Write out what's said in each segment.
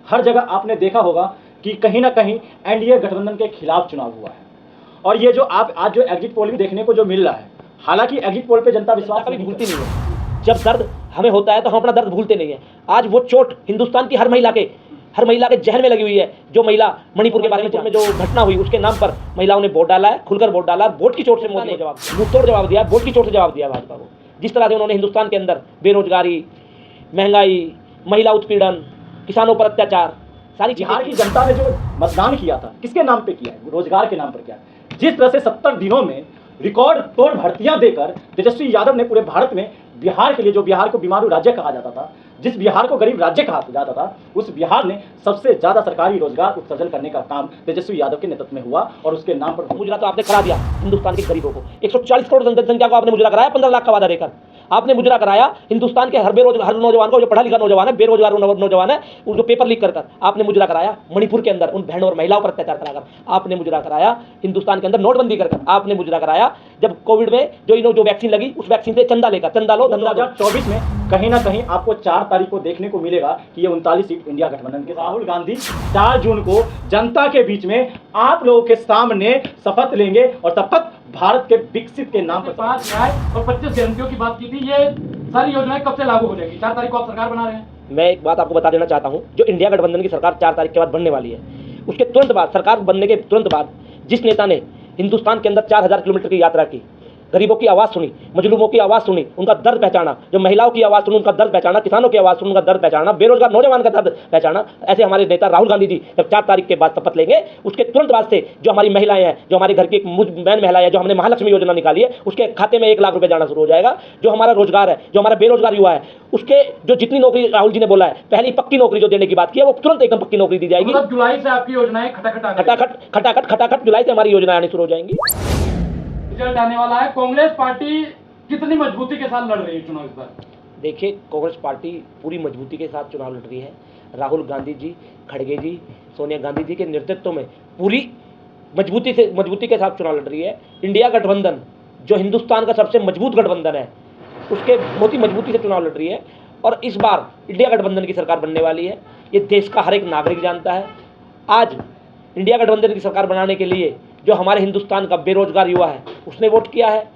हर जगह आपने देखा होगा कि कहीं ना कहीं एनडीए गठबंधन के खिलाफ चुनाव हुआ है। और ये जो आप आज जो एग्जिट पोल भी देखने को जो मिल रहा है, हालांकि एग्जिट पोल पे जनता विश्वास कभी भूलती नहीं है। जब दर्द हमें होता है तो हम अपना दर्द भूलते नहीं है। आज वो चोट हिंदुस्तान की हर महिला के जहन में लगी हुई है। जो महिला मणिपुर के बारे में जो घटना हुई उसके नाम पर महिलाओं ने वोट डाला है, खुलकर वोट डाला। वोट की चोट से मोदी ने मुंहतोड़ जवाब दिया, वोट की चोट से जवाब दिया भाजपा को। जिस तरह से उन्होंने हिंदुस्तान के अंदर बेरोजगारी, महंगाई, महिला उत्पीड़न, किसानों पर अत्याचार, सारी बिहार की जनता ने जो मतदान किया था किसके नाम पे किया है? रोजगार के नाम पर किया है। जिस तरह से 70 दिनों में रिकॉर्ड तोड़ भर्तियां देकर तेजस्वी यादव ने पूरे भारत में बिहार के लिए, जो बिहार को बीमारू राज्य कहा जाता था, जिस बिहार को गरीब राज्य कहा जाता था, उस बिहार ने सबसे ज्यादा सरकारी रोजगार उत्सर्जन करने का काम तेजस्वी यादव के नेतृत्व में हुआ। और उसके नाम पर मुजरा तो आपने करा दिया हिंदुस्तान के गरीबों को। 140 करोड़ जनसंख्या को आपने मुजरा कराया 15 लाख का वादा देकर। आपने मुजरा कराया हिंदुस्तान के हर नौजवान को, जो पढ़ा लिखा नौजवान है, बेरोजगार नौजवान है, उनको पेपर लीक कर आपने मुजरा कराया। मणिपुर के अंदर उन बहनों और महिलाओं पर अत्याचार कराकर आपने मुजरा कराया। हिंदुस्तान के अंदर नोटबंदी कर आपने मुजरा कराया। जब कोविड में जो वैक्सीन लगी उस वैक्सीन से चंदा लेकर, चंदा लो धंधा। 2024 में कहीं ना कहीं आपको 4 तारीख को देखने को मिलेगा कि ये 39 सीट इंडिया गठबंधन के। राहुल गांधी 4 जून को जनता के बीच में आप लोगों के सामने शपथ लेंगे और शपथ भारत के विकसित के नाम पर। 5 न्याय और 25 गारंटियों की बात की थी, ये सारी योजनाएं कब से लागू हो जाएगी? 4 तारीख को आप सरकार बना रहे हैं। मैं एक बात आपको बता देना चाहता हूं, जो इंडिया गठबंधन की सरकार 4 तारीख के बाद बनने वाली है, उसके तुरंत बाद, सरकार बनने के तुरंत बाद जिस नेता ने हिंदुस्तान के अंदर 4000 किलोमीटर की यात्रा की, गरीबों की आवाज़ सुनी, मजलूमों की आवाज़ सुनी, उनका दर्द पहचाना, जो महिलाओं की आवाज़ सुनी उनका दर्द पहचाना, किसानों की आवाज़ सुनी उनका दर्द पहचाना, बेरोजगार नौजवान का दर्द पहचाना, ऐसे हमारे नेता राहुल गांधी जी जब 4 तारीख के बाद शपथ लेंगे, उसके तुरंत बाद से जो हमारी महिलाएं हैं, जो हमारे घर की एक मैन महिला है, जो हमने महालक्ष्मी योजना निकाली है, उसके खाते में 1 लाख रुपये जाना शुरू हो जाएगा। जो हमारा रोजगार है, जो हमारा बेरोजगार युवा है, उसके जो जितनी नौकरी राहुल जी ने बोला है, पहली पक्की नौकरी जो देने की बात की है, वो तुरंत एकदम पक्की नौकरी दी जाएगी। जुलाई से आपकी योजनाएं खटाखट जुलाई से हमारी योजनाएं आनी शुरू हो जाएंगी। रिजल्ट आने वाला है। कांग्रेस पार्टी कितनी मजबूती के साथ लड़ रही है चुनाव इस बार? देखिए, कांग्रेस पार्टी पूरी मजबूती के साथ चुनाव लड़ रही है। राहुल गांधी जी, खड़गे जी, सोनिया गांधी जी के नेतृत्व में पूरी मजबूती के साथ चुनाव लड़ रही है। इंडिया गठबंधन जो हिंदुस्तान का सबसे मजबूत गठबंधन है, उसके बहुत ही मजबूती से चुनाव लड़ रही है। और इस बार इंडिया गठबंधन की सरकार बनने वाली है, ये देश का हर एक नागरिक जानता है। आज इंडिया गठबंधन की सरकार बनाने के लिए जो हमारे हिंदुस्तान का बेरोजगार युवा है उसने वोट किया है।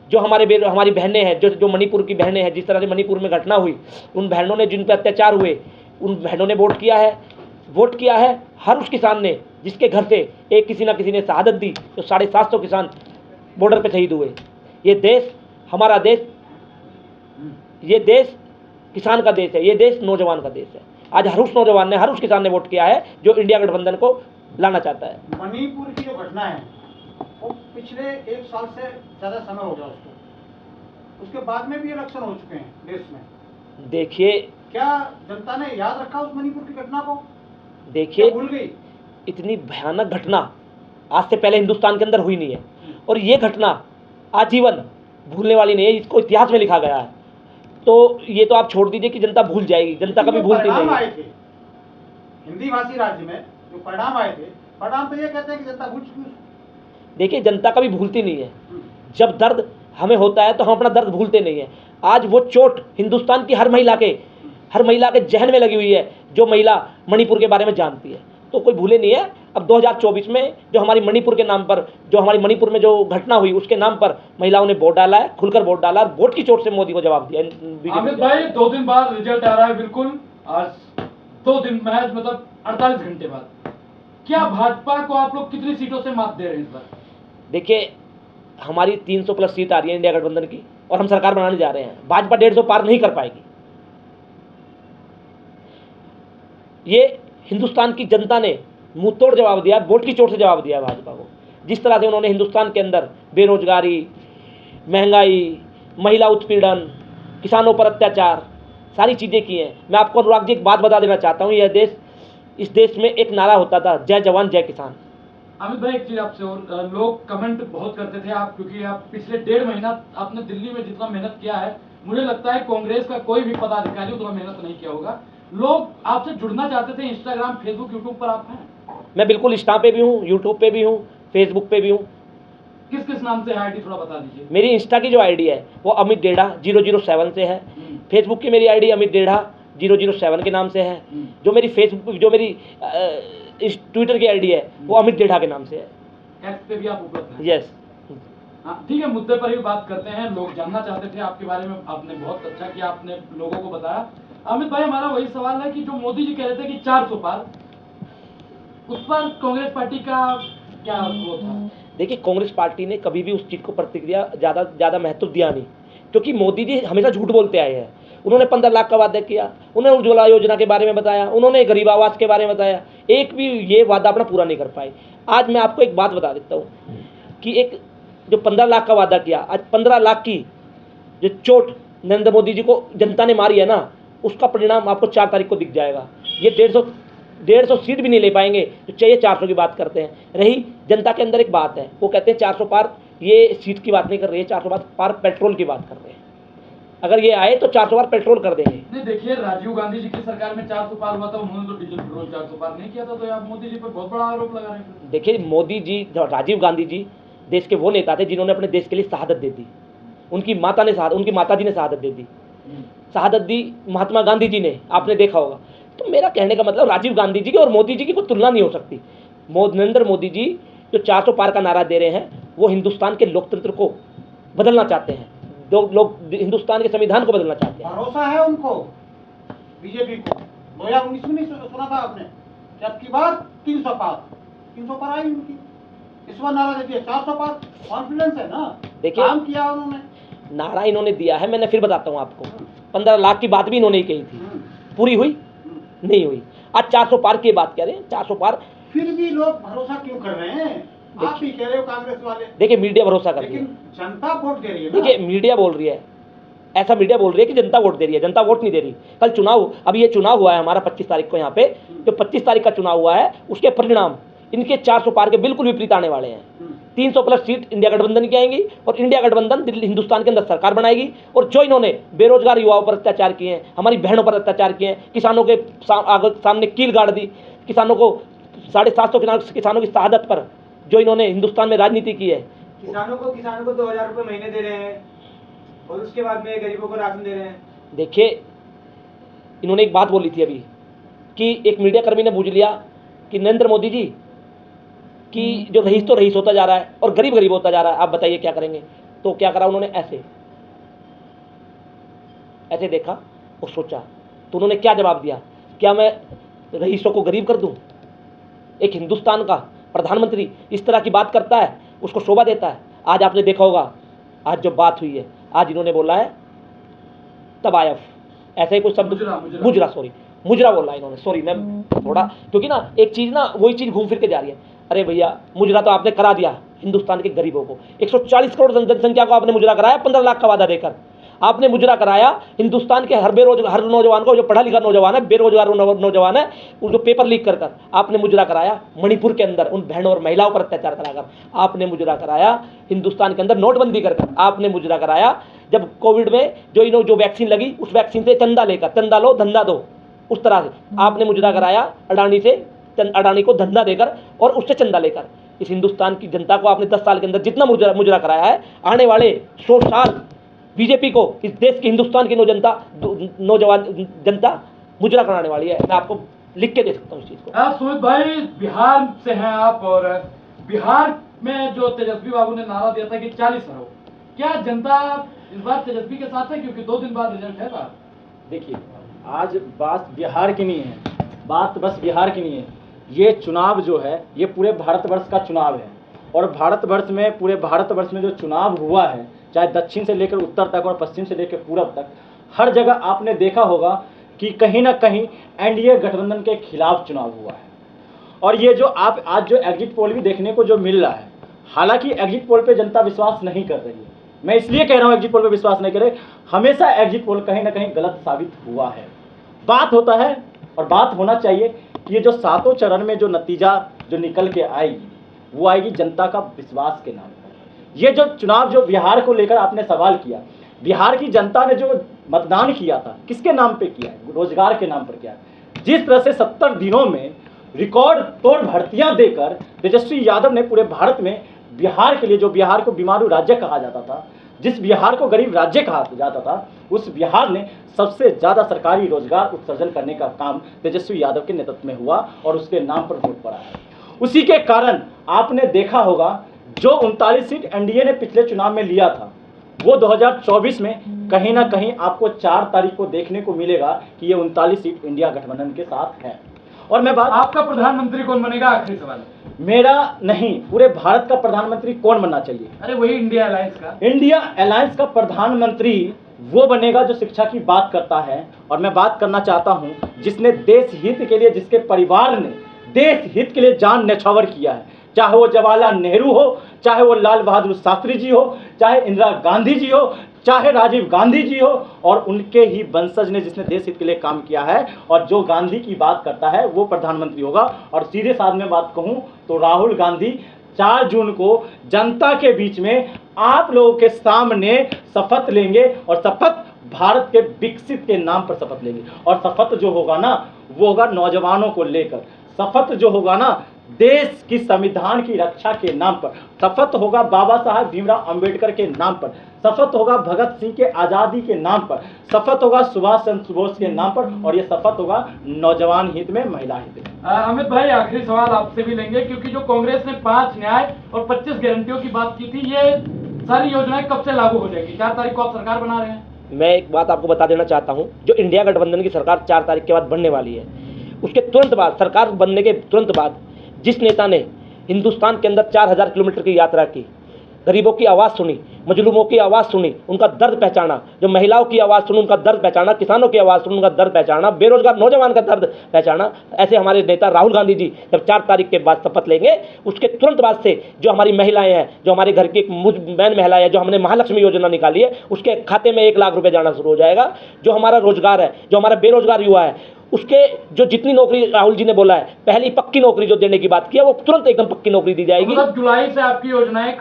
जो हमारी बहनें हैं, जो मणिपुर की बहनें हैं, जिस तरह से मणिपुर में घटना हुई, उन बहनों ने, जिन पर अत्याचार हुए, उन बहनों ने वोट किया है। हर उस किसान ने जिसके घर से एक किसी ना किसी ने शहादत दी, जो 750 किसान बॉर्डर पर शहीद हुए। ये देश हमारा देश, ये देश किसान का देश है, ये देश नौजवान का देश है। आज हर उस नौजवान ने, हर उस किसान ने वोट किया है जो इंडिया गठबंधन को लाना चाहता है। मणिपुर की जो घटना है वो पिछले 1 साल से ज़्यादा समय हो गया उसके बाद में भी इलेक्शन हो चुके हैं देश में। देखिए, क्या जनता ने याद रखा उस मणिपुर की घटना को? देखिए, भूल गई? इतनी भयानक घटना आज से पहले हिंदुस्तान के अंदर हुई नहीं है, और ये घटना आजीवन भूलने वाली नहीं है, इसको इतिहास में लिखा गया है। तो ये तो आप छोड़ दीजिए कि जनता भूल जाएगी, जनता कभी भूलती नहीं है। हिंदी भाषी राज्य में जो परिणाम आए थे, परिणाम तो ये कहते हैं कि जनता भूल चुकी है। देखिए, जनता कभी भूलती नहीं है। जब दर्द हमें होता है तो हम अपना दर्द भूलते नहीं है। आज वो चोट हिंदुस्तान की हर महिला के जहन में लगी हुई है, जो महिला मणिपुर के बारे में जानती है, तो कोई भूले नहीं है। अब 2024 में जो हमारी मणिपुर के नाम पर, जो हमारी मणिपुर में जो घटना हुई उसके नाम पर महिलाओं ने वोट डाला है, खुलकर वोट डाला, और वोट की चोट से मोदी को जवाब दिया। अमित भाई, 2 दिन बाद रिजल्ट आ रहा है, बिल्कुल आज 2 दिन महज मतलब 48 घंटे बाद, क्या भाजपा को आप लोग कितनी सीटों से मात दे रहे हैं इस बार? देखिए, हमारी 300 प्लस सीट आ रही है इंडिया गठबंधन की, और हम सरकार बनाने जा रहे हैं। भाजपा 150 पार नहीं कर पाएगी। ये हिंदुस्तान की जनता ने मुंह तोड़ जवाब दिया, वोट की चोट से जवाब दिया भाजपा को। जिस तरह से उन्होंने हिंदुस्तान के अंदर बेरोजगारी, महंगाई, महिला उत्पीड़न, किसानों पर अत्याचार, सारी चीज़ें की हैं। मैं आपको अनुराग जी एक बात बता देना चाहता हूँ, इस देश में एक नारा होता था, जय जवान जय किसान। अमित भाई, एक चीज आपसे और, लोग कमेंट बहुत करते थे क्योंकि आप पिछले 1.5 महीना आपने दिल्ली में जितना मेहनत किया है, मुझे लगता है कांग्रेस का कोई भी पदाधिकारी उतना मेहनत नहीं किया होगा। लोग आपसे जुड़ना चाहते थे, इंस्टाग्राम, फेसबुक, यूट्यूब पर आप हैं? मैं बिल्कुल इंस्टा पे भी हूँ, यूट्यूब पे भी हूँ, फेसबुक पे भी हूँ। किस नाम से आईडी थोड़ा बता दीजिए। मेरी इंस्टा की जो आईडी है वो अमित डेढ़ा 007 से है। फेसबुक की मेरी आईडी अमित डेढ़ा 007 के नाम से है, जो मेरी फेसबुक जो मेरी इस ट्विटर की आईडी है वो अमित डेढ़ा के नाम से है। एक्स पे भी आप उपलब्ध हैं? यस। हाँ ठीक है, मुद्दे पर ही बात करते हैं। लोग जानना चाहते थे आपके बारे में, आपने बहुत अच्छा किया, आपने लोगों को बताया। अमित भाई, हमारा वही सवाल है कि जो मोदी जी कह रहे थे कि 400 पार, उस पर कांग्रेस पार्टी का क्या वो था? देखिए, कांग्रेस पार्टी ने कभी भी उस चीज़ को प्रतिक्रिया ज़्यादा महत्व दिया नहीं, क्योंकि मोदी जी हमेशा झूठ बोलते आए हैं। उन्होंने 15 लाख का वादा किया, उन्होंने उज्ज्वला योजना के बारे में बताया, उन्होंने गरीब आवास के बारे में बताया, एक भी ये वादा अपना पूरा नहीं कर पाए। आज मैं आपको एक बात बता देता हूँ कि एक जो 15 लाख का वादा किया, आज 15 लाख की जो चोट नरेंद्र मोदी जी को जनता ने मारी है ना, उसका परिणाम आपको 4 तारीख को दिख जाएगा। ये 150 सीट भी नहीं ले पाएंगे, तो चाहिए 400 की बात करते हैं। रही जनता के अंदर एक बात है, वो कहते हैं 400 पार, ये सीट की बात नहीं कर रही है, 400 पार पेट्रोल की बात कर रहे हैं। अगर ये आए तो 400 पार पेट्रोल कर देंगे। नहीं, देखिए, राजीव गांधी जी की सरकार में 400 पार हुआ था, उन्होंने तो डीजल पेट्रोल 400 पार नहीं किया था, तो आप मोदी जी पर बहुत बड़ा आरोप लगा रहे हैं। देखिए, मोदी जी, राजीव गांधी जी देश के वो नेता थे जिन्होंने अपने देश के लिए शहादत दे दी। उनकी माता जी ने शहादत दे दी, शहादत दी महात्मा गांधी जी ने, आपने देखा होगा। तो मेरा कहने का मतलब, राजीव गांधी जी की और मोदी जी की कोई तुलना नहीं हो सकती। नरेंद्र मोदी जी जो 400 पार का नारा दे रहे हैं, वो हिंदुस्तान के लोकतंत्र को बदलना चाहते हैं, लोग हिंदुस्तान के संविधान को बदलना चाहते हैं। भरोसा है उनको, बीजेपी को। 2019 में नहीं सुना था आपने कि अब की बार 300 पार आई उनकी, इस बार नारा दे दिया 400 पार। कॉन्फिडेंस है ना, देखिए, काम किया उन्होंने, नारा इन्होंने दिया है। मैंने फिर बताता हूँ आपको, 15 लाख की बात भी इन्होंने ही कही थी, पूरी हुई नहीं हुई। आज 400 पार की बात कह रहे हैं, 400 पार। फिर भी लोग भरोसा क्यों कर रहे हैं? आप ही कह रहे हो कांग्रेस वाले। देखिए, मीडिया भरोसा कर रही है, लेकिन जनता वोट दे रही है ना। देखिए मीडिया बोल रही है, ऐसा मीडिया बोल रही है कि जनता वोट दे रही है, जनता वोट नहीं दे रही। कल चुनाव, अभी ये चुनाव हुआ है हमारा 25 तारीख को, यहाँ पे जो 25 तारीख का चुनाव हुआ है, उसके परिणाम इनके 400 पार के बिल्कुल विपरीत आने वाले हैं। 300 प्लस सीट इंडिया गठबंधन की आएंगी, और इंडिया गठबंधन दिल्ली हिंदुस्तान के अंदर सरकार बनाएगी। और जो इन्होंने बेरोजगार युवाओं पर अत्याचार किए हैं, हमारी बहनों पर अत्याचार किए हैं, किसानों के सामने कील गाड़ दी, किसानों को 750 किसानों की शहादत पर जो इन्होंने हिंदुस्तान में राजनीति की है। किसानों को 2000 रुपये महीने दे रहे हैं, और उसके बाद में गरीबों को राशन दे रहे हैं। देखिए, इन्होंने एक बात बोली थी अभी कि एक मीडिया कर्मी ने पूछ लिया कि नरेंद्र मोदी जी कि जो रईस तो रईस होता जा रहा है और गरीब गरीब होता जा रहा है, आप बताइए क्या करेंगे? तो क्या करा उन्होंने? ऐसे देखा और सोचा, तो उन्होंने क्या जवाब दिया? क्या मैं रईसों को गरीब कर दूं? एक हिंदुस्तान का प्रधानमंत्री इस तरह की बात करता है, उसको शोभा देता है? आज आपने देखा होगा, आज जो बात हुई है, आज इन्होंने बोला है तबायफ, ऐसा ही कुछ शब्द, मुजरा बोला इन्होंने। सॉरी, मैं थोड़ा, क्योंकि ना एक चीज़ ना वही चीज़ घूम फिर के जा रही है। अरे भैया, मुजरा तो आपने करा दिया हिंदुस्तान के गरीबों को, 140 करोड़ जनसंख्या को आपने मुजरा कराया 15 लाख का वादा देकर। आपने मुजरा कराया हिंदुस्तान के हर नौजवान को, जो पढ़ा लिखा नौजवान है, बेरोजगार नौजवान है, जो पेपर लीक कर कर आपने मुजरा कराया। मणिपुर के अंदर उन बहनों और महिलाओं पर अत्याचार कराकर आपने मुजरा कराया। हिंदुस्तान के अंदर नोटबंदी कर आपने मुजरा कराया। जब कोविड में जो वैक्सीन लगी, उस वैक्सीन से चंदा लेकर, चंदा लो धंधा दो, उस तरह से आपने मुजरा कराया। अडानी को धंधा देकर और उससे चंदा लेकर इस हिंदुस्तान की जनता को आपने 10 साल के अंदर जितना मुजरा कराया है, आने वाले 100 साल बीजेपी को इस देश की, हिंदुस्तान की नौजवान जनता मुजरा कराने वाली है। मैं आपको लिख के दे सकता हूँ इस चीज़ को। सुमित भाई, बिहार से हैं आप, और बिहार में जो तेजस्वी बाबू ने नारा दिया था कि 40 करो, क्या जनता इस बार तेजस्वी के साथ है? क्योंकि 2 दिन बाद रिजल्ट है बात। देखिए, आज बात बिहार की नहीं है, बात बस बिहार की नहीं है। ये चुनाव जो है, ये पूरे भारतवर्ष का चुनाव है, और भारतवर्ष में, पूरे भारतवर्ष में जो चुनाव हुआ है, चाहे दक्षिण से लेकर उत्तर तक और पश्चिम से लेकर पूरब तक, हर जगह आपने देखा होगा कि कहीं ना कहीं एनडीए गठबंधन के खिलाफ चुनाव हुआ है। और ये जो आप आज जो एग्जिट पोल भी देखने को जो मिल रहा है, हालांकि एग्जिट पोल पे जनता विश्वास नहीं कर रही है, मैं इसलिए कह रहा हूँ एग्जिट पोल पे विश्वास नहीं करे, हमेशा एग्जिट पोल कहीं ना कहीं गलत साबित हुआ है। बात होता है और बात होना चाहिए कि ये जो 7 चरण में जो नतीजा जो निकल के आएगी, वो आएगी जनता का विश्वास के नाम पर। ये जो चुनाव, जो बिहार को लेकर आपने सवाल किया, बिहार की जनता ने जो मतदान किया था, किसके नाम पे किया है? रोजगार के नाम पर किया है। जिस तरह से 70 दिनों में रिकॉर्ड तोड़ भर्तियां देकर तेजस्वी यादव ने पूरे भारत में बिहार के लिए, जो बिहार को बीमारू राज्य कहा जाता था, जिस बिहार को गरीब राज्य कहा जाता था, उस बिहार ने सबसे ज़्यादा सरकारी रोजगार उत्सर्जन करने का काम तेजस्वी यादव के नेतृत्व में हुआ और उसके नाम पर वोट पड़ा है। उसी के कारण आपने देखा होगा जो 39 सीट एनडीए ने पिछले चुनाव में लिया था, वो 2024 में कहीं ना कहीं आपको 4 तारीख को देखने को मिलेगा कि ये 39 सीट इंडिया गठबंधन के साथ है। और मैं बात, आपका प्रधानमंत्री कौन बनेगा, आखिरी सवाल। मेरा नहीं, पूरे भारत का प्रधानमंत्री कौन बनना चाहिए? अरे वही इंडिया अलायंस का। इंडिया अलायंस का प्रधानमंत्री वो बनेगा जो शिक्षा की बात करता है। और मैं बात करना चाहता हूं जिसने देश हित के लिए, जिसके परिवार ने देश हित के लिए जान न्यौछावर किया है, चाहे वो जवाहरलाल नेहरू हो, चाहे वो लाल बहादुर शास्त्री जी हो, चाहे इंदिरा गांधी जी हो, चाहे राजीव गांधी जी हो, और उनके ही वंशज ने जिसने देश हित के लिए काम किया है और जो गांधी की बात करता है वो प्रधानमंत्री होगा। और सीधे साथ में बात कहूं तो राहुल गांधी 4 जून को जनता के बीच में आप लोगों के सामने शपथ लेंगे और शपथ भारत के विकसित के नाम पर शपथ लेंगे। और शपथ जो होगा ना, वो होगा नौजवानों को लेकर, शपथ जो होगा ना देश की संविधान की रक्षा के नाम पर, शपथ होगा बाबा साहब भीमराव अंबेडकर के नाम पर, शपथ होगा भगत सिंह के आज़ादी के नाम पर, शपथ होगा सुभाष चंद्र बोस के नाम पर, और ये शपथ होगा नौजवान हित में, महिला हित में। अमित भाई, आखिरी सवाल आपसे भी लेंगे, क्योंकि जो कांग्रेस ने 5 न्याय और 25 गारंटियों की बात की थी, ये सारी योजनाएं कब से लागू हो जाएगी? 4 तारीख को आप सरकार बना रहे हैं। मैं एक बात आपको बता देना चाहता हूं, जो इंडिया गठबंधन की सरकार 4 तारीख के बाद बनने वाली है, उसके तुरंत बाद, सरकार बनने के तुरंत बाद जिस नेता ने हिंदुस्तान के अंदर 4000 किलोमीटर की यात्रा की, गरीबों की आवाज़ सुनी, मजलूमों की आवाज़ सुनी, उनका दर्द पहचाना, जो महिलाओं की आवाज़ सुनी उनका दर्द पहचाना, किसानों की आवाज़ सुनी उनका दर्द पहचाना, बेरोजगार नौजवान का दर्द पहचाना, ऐसे हमारे नेता राहुल गांधी जी जब 4 तारीख के बाद शपथ लेंगे, उसके तुरंत बाद से जो हमारी महिलाएं हैं, जो हमारे घर की एक मैन महिला है, जो हमने महालक्ष्मी योजना निकाली है, उसके खाते में 1 लाख रुपये जाना शुरू हो जाएगा। जो हमारा रोजगार है, जो हमारा बेरोजगार युवा है, उसके जो जितनी नौकरी राहुल जी ने बोला है, पहली पक्की नौकरी जो देने की बात की है, वो तुरंत एकदम पक्की नौकरी दी जाएगी। मतलब जुलाई से आपकी योजनाएं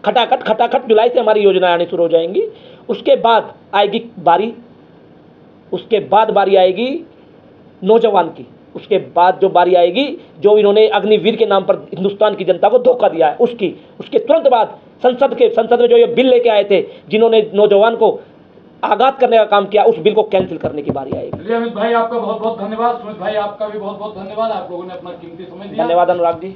खटाखट जुलाई से हमारी योजनाएं आनी शुरू हो जाएंगी। उसके बाद आएगी बारी, उसके बाद बारी आएगी नौजवान की, उसके बाद जो बारी आएगी जो इन्होंने अग्निवीर के नाम पर हिंदुस्तान की जनता को धोखा दिया है उसकी, उसके तुरंत बाद संसद में जो ये बिल लेके आए थे जिन्होंने नौजवान को आगाज करने का काम किया, उस बिल को कैंसिल करने की बारी आएगी। चलिए अमित भाई, आपका बहुत बहुत धन्यवाद। सुमित भाई, आपका भी बहुत बहुत धन्यवाद, आप लोगों ने अपना कीमती समय दिया। धन्यवाद अनुराग जी।